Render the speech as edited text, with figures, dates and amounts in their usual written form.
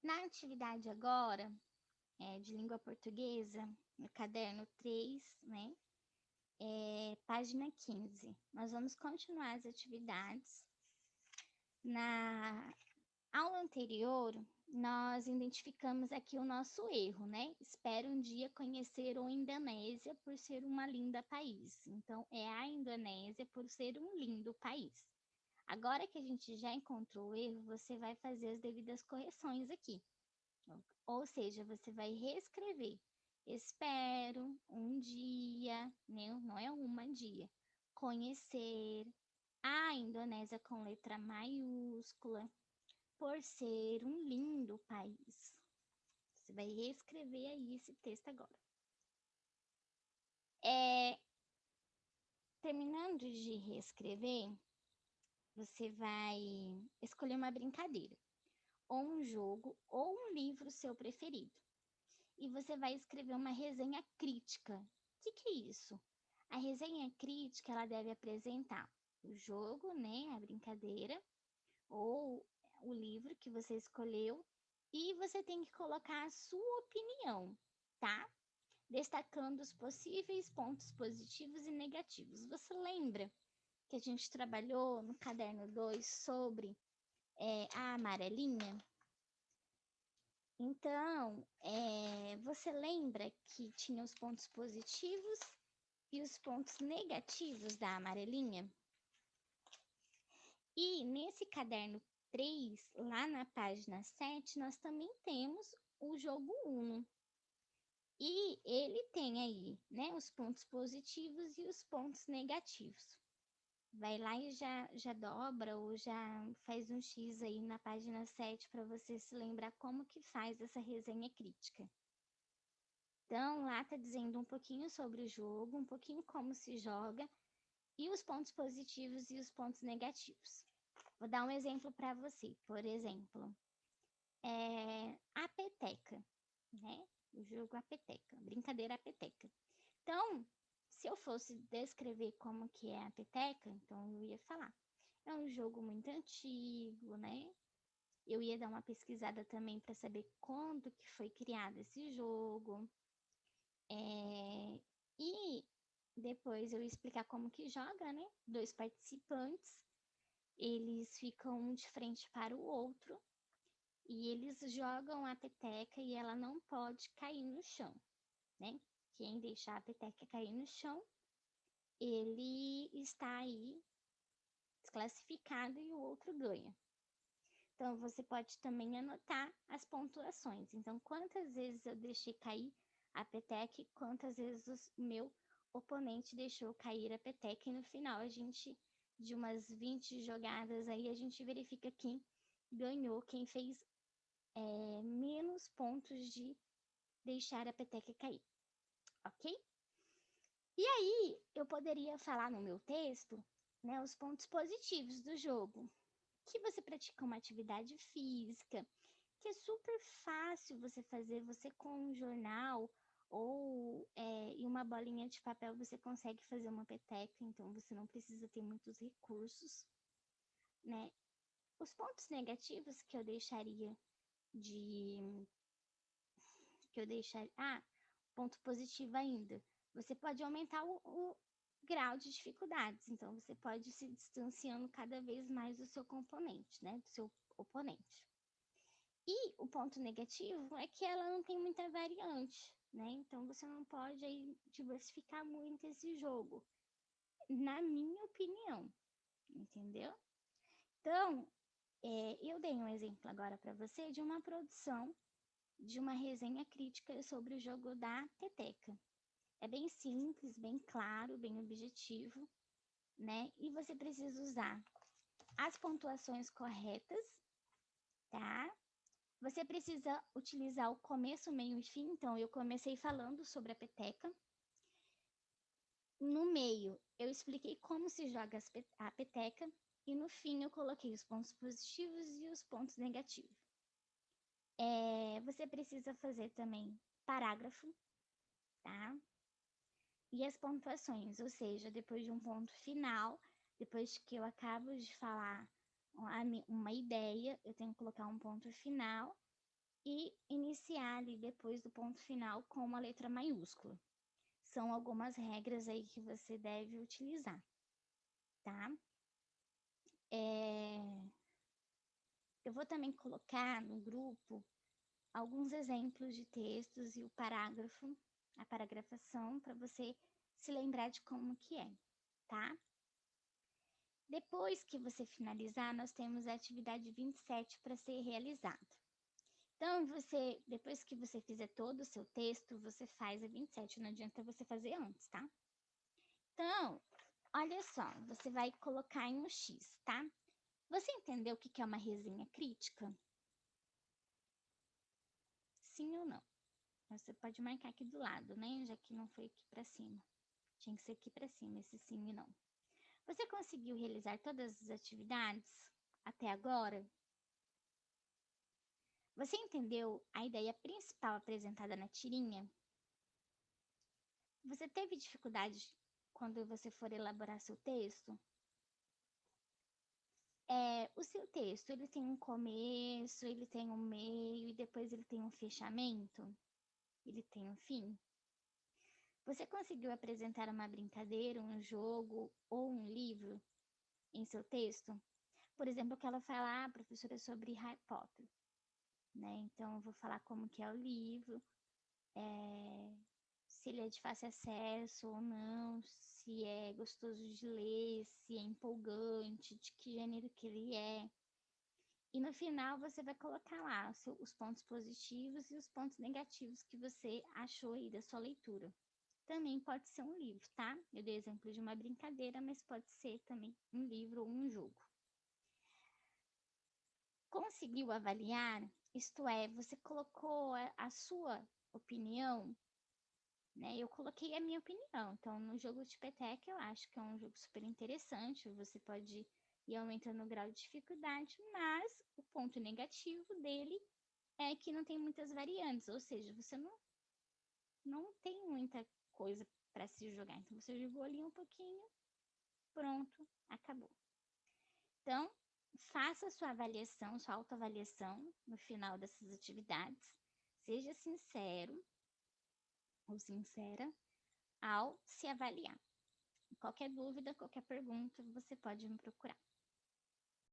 Na atividade agora, de língua portuguesa, no caderno 3, né? Página 15. Nós vamos continuar as atividades. Na aula anterior, nós identificamos aqui o nosso erro, né? Espero um dia conhecer a Indonésia por ser uma linda país. Então, é a Indonésia por ser um lindo país. Agora que a gente já encontrou o erro, você vai fazer as devidas correções aqui. Ou seja, você vai reescrever. Espero um dia, né? Não é uma dia. Conhecer a Indonésia com letra maiúscula por ser um lindo país. Você vai reescrever aí esse texto agora. Terminando de reescrever, você vai escolher uma brincadeira, ou um jogo, ou um livro seu preferido. E você vai escrever uma resenha crítica. O que é isso? A resenha crítica, ela deve apresentar o jogo, né, a brincadeira, ou o livro que você escolheu, e você tem que colocar a sua opinião, tá? Destacando os possíveis pontos positivos e negativos. Você lembra que a gente trabalhou no caderno 2 sobre a amarelinha? Então, você lembra que tinha os pontos positivos e os pontos negativos da amarelinha? E nesse caderno 3, lá na página 7, nós também temos o jogo Uno. E ele tem aí, né, os pontos positivos e os pontos negativos. Vai lá e já dobra ou já faz um X aí na página 7 para você se lembrar como que faz essa resenha crítica. Então, lá tá dizendo um pouquinho sobre o jogo, um pouquinho como se joga e os pontos positivos e os pontos negativos. Vou dar um exemplo para você. Por exemplo, a peteca, né? O jogo a peteca, brincadeira a peteca. Então, se eu fosse descrever como que é a peteca, então eu ia falar. É um jogo muito antigo, né? Eu ia dar uma pesquisada também para saber quando que foi criado esse jogo. E depois eu ia explicar como que joga, né? Dois participantes, eles ficam um de frente para o outro e eles jogam a peteca e ela não pode cair no chão, né? Quem deixar a peteca cair no chão, ele está aí desclassificado e o outro ganha. Então, você pode também anotar as pontuações. Então, quantas vezes eu deixei cair a peteca e quantas vezes o meu oponente deixou cair a peteca. E no final, a gente, de umas 20 jogadas aí, a gente verifica quem ganhou, quem fez menos pontos de deixar a peteca cair, ok? E aí, eu poderia falar no meu texto, né, os pontos positivos do jogo. Que você pratica uma atividade física, que é super fácil você fazer, você com um jornal ou e uma bolinha de papel você consegue fazer uma peteca, então você não precisa ter muitos recursos, né? Os pontos negativos que eu deixaria de que eu deixaria, ponto positivo ainda. Você pode aumentar o grau de dificuldades, então você pode ir se distanciando cada vez mais do seu componente, né? Do seu oponente. E o ponto negativo é que ela não tem muita variante, né? Então você não pode aí diversificar muito esse jogo, na minha opinião, entendeu? Então, eu dei um exemplo agora para você de uma produção de uma resenha crítica sobre o jogo da peteca. É bem simples, bem claro, bem objetivo, né? E você precisa usar as pontuações corretas, tá? Você precisa utilizar o começo, meio e fim. Então, eu comecei falando sobre a peteca. No meio, eu expliquei como se joga a peteca. E no fim, eu coloquei os pontos positivos e os pontos negativos. Você precisa fazer também parágrafo, tá? E as pontuações, ou seja, depois de um ponto final, depois que eu acabo de falar uma ideia, eu tenho que colocar um ponto final e iniciar ali depois do ponto final com uma letra maiúscula. São algumas regras aí que você deve utilizar, tá? Eu vou também colocar no grupo alguns exemplos de textos e o parágrafo, a paragrafação, para você se lembrar de como que é, tá? Depois que você finalizar, nós temos a atividade 27 para ser realizada. Então, depois que você fizer todo o seu texto, você faz a 27, não adianta você fazer antes, tá? Então, olha só, você vai colocar em um X, tá? Você entendeu o que é uma resenha crítica? Sim ou não? Você pode marcar aqui do lado, né? Já que não foi aqui para cima. Tinha que ser aqui para cima, esse sim e não. Você conseguiu realizar todas as atividades até agora? Você entendeu a ideia principal apresentada na tirinha? Você teve dificuldade quando você for elaborar seu texto? O seu texto, ele tem um começo, ele tem um meio e depois ele tem um fechamento? Ele tem um fim? Você conseguiu apresentar uma brincadeira, um jogo ou um livro em seu texto? Por exemplo, eu quero falar, professora, sobre Harry Potter, né? Então, eu vou falar como que é o livro, se ele é de fácil acesso ou não, se é gostoso de ler, se é empolgante, de que gênero que ele é. E no final você vai colocar lá os pontos positivos e os pontos negativos que você achou aí da sua leitura. Também pode ser um livro, tá? Eu dei exemplo de uma brincadeira, mas pode ser também um livro ou um jogo. Conseguiu avaliar? Isto é, você colocou a sua opinião, né? Eu coloquei a minha opinião. Então, no jogo de peteca, eu acho que é um jogo super interessante. Você pode ir aumentando o grau de dificuldade, mas o ponto negativo dele é que não tem muitas variantes, ou seja, você não tem muita coisa para se jogar. Então, você jogou ali um pouquinho, pronto, acabou. Então, faça sua avaliação, sua autoavaliação no final dessas atividades. Seja sincero ou sincera ao se avaliar. Qualquer dúvida, qualquer pergunta, você pode me procurar.